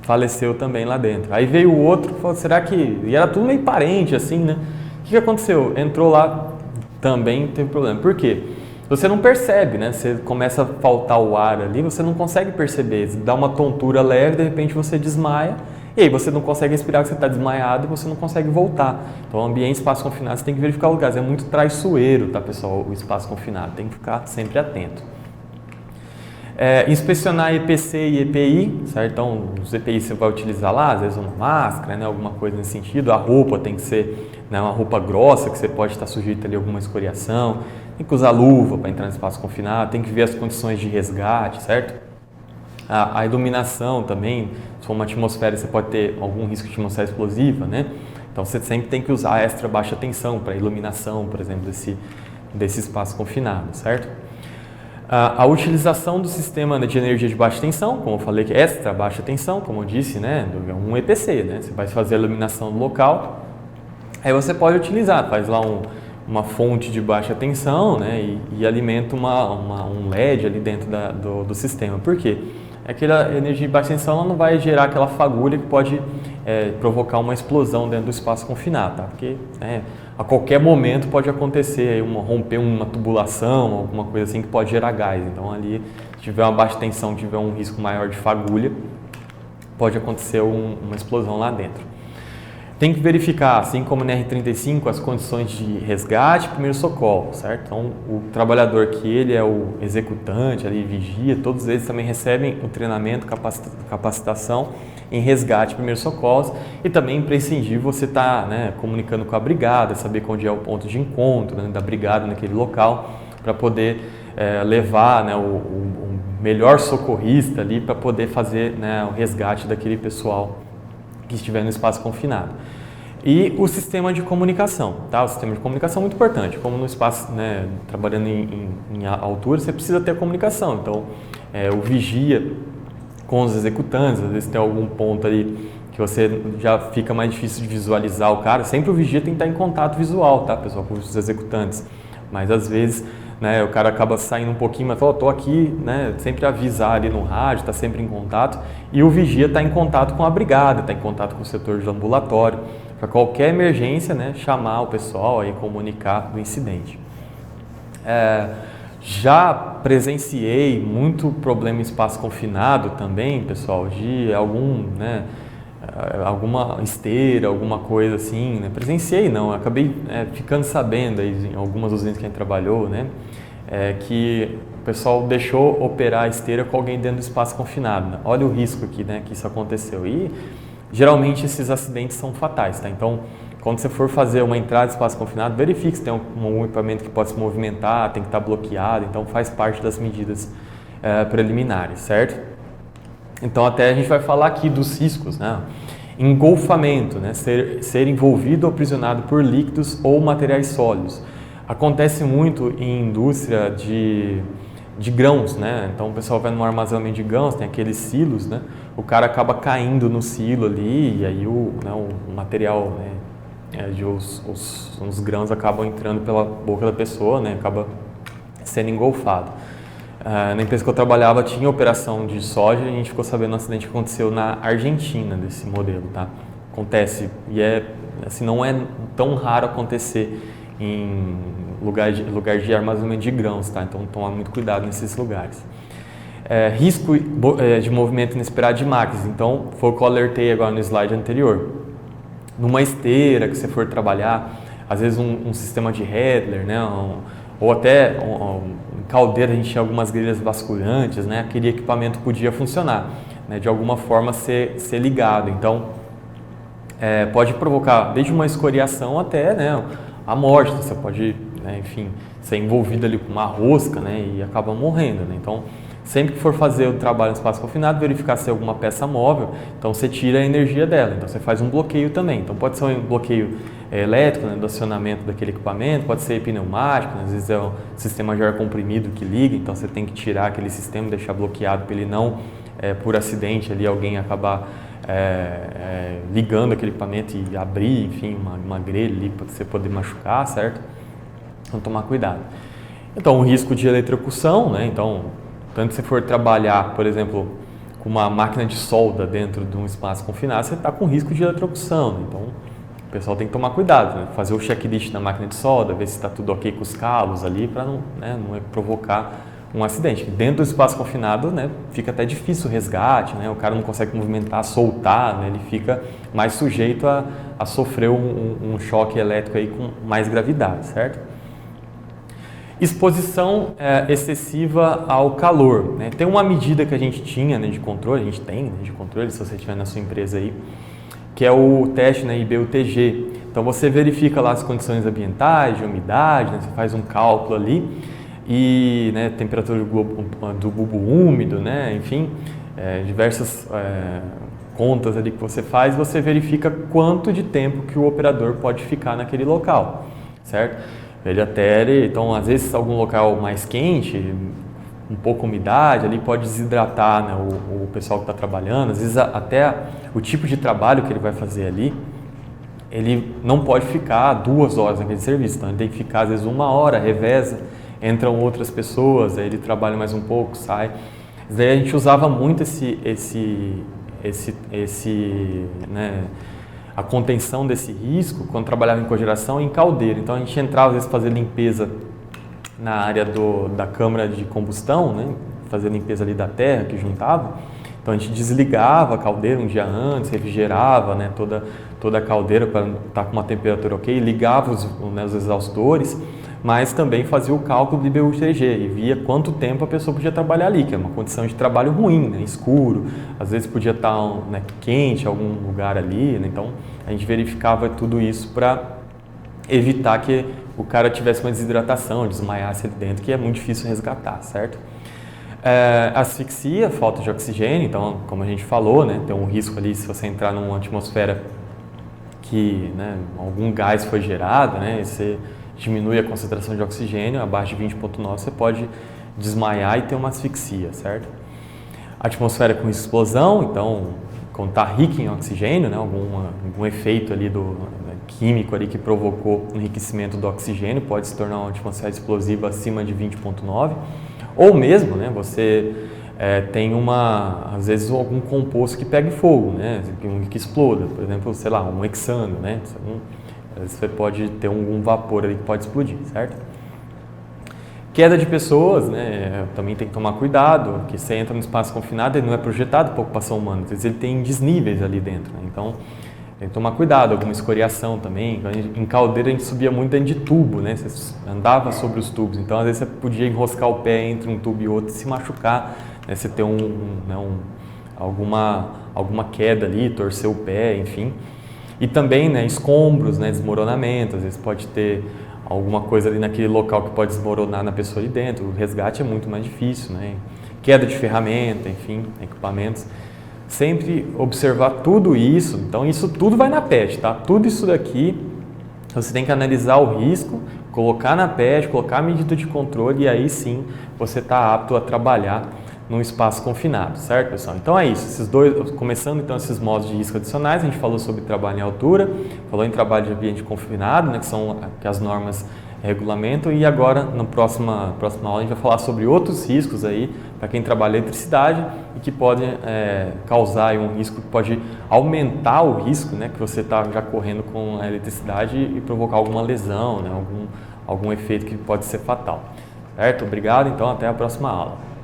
Faleceu também lá dentro. Aí veio o outro, falou, será que... E era tudo meio parente, assim, né? O que aconteceu? Entrou lá, também teve problema. Por quê? Você não percebe, né? Você começa a faltar o ar ali, você não consegue perceber. Dá uma tontura leve, de repente você desmaia, e aí você não consegue respirar, porque você está desmaiado e você não consegue voltar. Então, o ambiente espaço confinado, você tem que verificar o lugar. É muito traiçoeiro, tá, pessoal? O espaço confinado, tem que ficar sempre atento. Inspecionar EPC e EPI, certo? Então, os EPI você vai utilizar lá, às vezes uma máscara, né? Alguma coisa nesse sentido. A roupa tem que ser, né, uma roupa grossa, que você pode estar sujeito ali a alguma escoriação. Tem que usar luva para entrar no espaço confinado, tem que ver as condições de resgate, certo? A iluminação também, se for uma atmosfera, você pode ter algum risco de atmosfera explosiva, né? Então, você sempre tem que usar extra baixa tensão para iluminação, por exemplo, desse espaço confinado, certo? A utilização do sistema de energia de baixa tensão, como eu falei, que é extra baixa tensão, como eu disse, né, um EPC, né, você vai fazer a iluminação no local, aí você pode utilizar, faz lá uma fonte de baixa tensão, né, e alimenta um LED ali dentro do sistema. Por quê? Aquela energia de baixa tensão ela não vai gerar aquela fagulha que pode provocar uma explosão dentro do espaço confinado, tá? Porque a qualquer momento pode acontecer romper uma tubulação, alguma coisa assim que pode gerar gás. Então ali, se tiver uma baixa tensão, tiver um risco maior de fagulha, pode acontecer uma explosão lá dentro. Tem que verificar, assim como no R35, as condições de resgate e primeiro socorro, certo? Então, o trabalhador que ele é o executante, ali vigia, todos eles também recebem o treinamento, capacitação em resgate e primeiro socorros, e também é imprescindível você estar, né, comunicando com a brigada, saber onde é o ponto de encontro, né, da brigada naquele local, para poder levar, né, o melhor socorrista ali para poder fazer, né, o resgate daquele pessoal que estiver no espaço confinado. E o sistema de comunicação, tá? O sistema de comunicação é muito importante, como no espaço, né, trabalhando em altura, você precisa ter a comunicação. Então, o vigia com os executantes, às vezes tem algum ponto ali que você já fica mais difícil de visualizar o cara, sempre o vigia tem que estar em contato visual, tá, pessoal, com os executantes. Mas às vezes, né, o cara acaba saindo um pouquinho, mas fala, tô aqui, né, sempre avisar ali no rádio, está sempre em contato, e o vigia está em contato com a brigada, está em contato com o setor de ambulatório, para qualquer emergência, né, chamar o pessoal e comunicar do incidente. Já presenciei muito problema em espaço confinado também, pessoal, de alguma esteira, alguma coisa assim, né? Presenciei não, acabei ficando sabendo aí, em algumas usinas que a gente trabalhou, né? Que o pessoal deixou operar a esteira com alguém dentro do espaço confinado, né? Olha o risco aqui, né, que isso aconteceu. E geralmente esses acidentes são fatais, tá? Então, quando você for fazer uma entrada de espaço confinado, verifique se tem um equipamento que pode se movimentar, tem que estar bloqueado, então faz parte das medidas preliminares, certo? Então, até a gente vai falar aqui dos riscos, né? Engolfamento, né? Ser envolvido ou aprisionado por líquidos ou materiais sólidos. Acontece muito em indústria de grãos, né? Então, o pessoal vai num armazenamento de grãos, tem aqueles silos, né? O cara acaba caindo no silo ali e aí o material, né, os grãos acabam entrando pela boca da pessoa, né? Acaba sendo engolfado. Na empresa que eu trabalhava tinha operação de soja e a gente ficou sabendo um acidente que aconteceu na Argentina desse modelo, tá? Acontece e assim, não é tão raro acontecer em lugar de armazenamento de grãos, tá? Então toma muito cuidado nesses lugares. Risco de movimento inesperado de máquinas, então foi o que eu alertei agora no slide anterior. Numa esteira que você for trabalhar, às vezes um sistema de Headler, né? Ou até caldeira, a gente tinha algumas grelhas basculantes, né? Aquele equipamento podia funcionar, né? De alguma forma ser ligado. Então, pode provocar desde uma escoriação até, né, a morte. Você pode, né, enfim, ser envolvido ali com uma rosca, né, e acaba morrendo, né? Então, sempre que for fazer o trabalho no espaço confinado, verificar se é alguma peça móvel, então você tira a energia dela, então você faz um bloqueio também. Então pode ser um bloqueio elétrico, né, do acionamento daquele equipamento, pode ser pneumático, né, às vezes é um sistema de ar comprimido que liga, então você tem que tirar aquele sistema, deixar bloqueado para ele não, por acidente, ali alguém acabar ligando aquele equipamento e abrir, enfim, uma grelha ali para você poder machucar, certo? Então tomar cuidado. Então o risco de eletrocução, né, então tanto se for trabalhar, por exemplo, com uma máquina de solda dentro de um espaço confinado, você está com risco de eletrocução, né? Então o pessoal tem que tomar cuidado, né? Fazer o checklist na máquina de solda, ver se está tudo ok com os cabos ali, para não provocar um acidente. Dentro do espaço confinado, né, fica até difícil o resgate, né? O cara não consegue movimentar, soltar, né? Ele fica mais sujeito a sofrer um choque elétrico aí com mais gravidade, certo? Exposição excessiva ao calor, né? Tem uma medida que a gente tinha, né, de controle, a gente tem, né, de controle, se você tiver na sua empresa aí, que é o teste, né, IBUTG. Então você verifica lá as condições ambientais, de umidade, né, você faz um cálculo ali e, né, temperatura do bulbo úmido, né, enfim, diversas contas ali que você faz, você verifica quanto de tempo que o operador pode ficar naquele local, certo? Então, às vezes, algum local mais quente, um pouco umidade, ali pode desidratar, né, o pessoal que está trabalhando. Às vezes, até o tipo de trabalho que ele vai fazer ali, ele não pode ficar 2 horas naquele serviço. Então, ele tem que ficar, às vezes, 1 hora, reveza, entram outras pessoas, aí ele trabalha mais um pouco, sai. Daí a gente usava muito né, a contenção desse risco quando trabalhava em cogeração em caldeira. Então a gente entrava às vezes fazer limpeza na área da câmara de combustão, né, fazer limpeza ali da terra que juntava. Então a gente desligava a caldeira um dia antes, refrigerava, né, toda a caldeira para estar com uma temperatura ok, ligava os exaustores, mas também fazia o cálculo de IBUTG e via quanto tempo a pessoa podia trabalhar ali, que é uma condição de trabalho ruim, né, escuro, às vezes podia estar, né, quente em algum lugar ali, né, então a gente verificava tudo isso para evitar que o cara tivesse uma desidratação, desmaiasse ali dentro, que é muito difícil resgatar, certo? Asfixia, falta de oxigênio, então, como a gente falou, né, tem um risco ali se você entrar numa atmosfera que, né, algum gás foi gerado, né, você diminui a concentração de oxigênio, abaixo de 20,9 você pode desmaiar e ter uma asfixia, certo? Atmosfera com explosão, então, quando está rica em oxigênio, né, algum efeito ali químico ali que provocou o enriquecimento do oxigênio, pode se tornar uma atmosfera explosiva acima de 20,9, ou mesmo, né, você tem às vezes algum composto que pegue fogo, né, que exploda, por exemplo, sei lá, um hexano, né, às vezes você pode ter um vapor ali que pode explodir, certo? Queda de pessoas, né, também tem que tomar cuidado, que você entra no espaço confinado, ele não é projetado para ocupação humana, às vezes ele tem desníveis ali dentro, né, então tem que tomar cuidado, alguma escoriação também. Em caldeira a gente subia muito dentro de tubo, né, você andava sobre os tubos, então às vezes você podia enroscar o pé entre um tubo e outro e se machucar, né, você ter alguma queda ali, torcer o pé, enfim. E também, né, escombros, né, desmoronamento, às vezes pode ter alguma coisa ali naquele local que pode desmoronar na pessoa ali dentro, o resgate é muito mais difícil, né, queda de ferramenta, enfim, equipamentos. Sempre observar tudo isso, então isso tudo vai na PET, tá? Tudo isso daqui, você tem que analisar o risco, colocar na PET, colocar a medida de controle e aí sim você está apto a trabalhar num espaço confinado, certo, pessoal? Então é isso, começando então esses modos de risco adicionais, a gente falou sobre trabalho em altura, falou em trabalho de ambiente confinado, né, que as normas regulamentam, e agora na próxima aula a gente vai falar sobre outros riscos aí para quem trabalha eletricidade e que podem causar um risco que pode aumentar o risco, né, que você está já correndo com a eletricidade e provocar alguma lesão, né, algum efeito que pode ser fatal, certo? Obrigado, então até a próxima aula.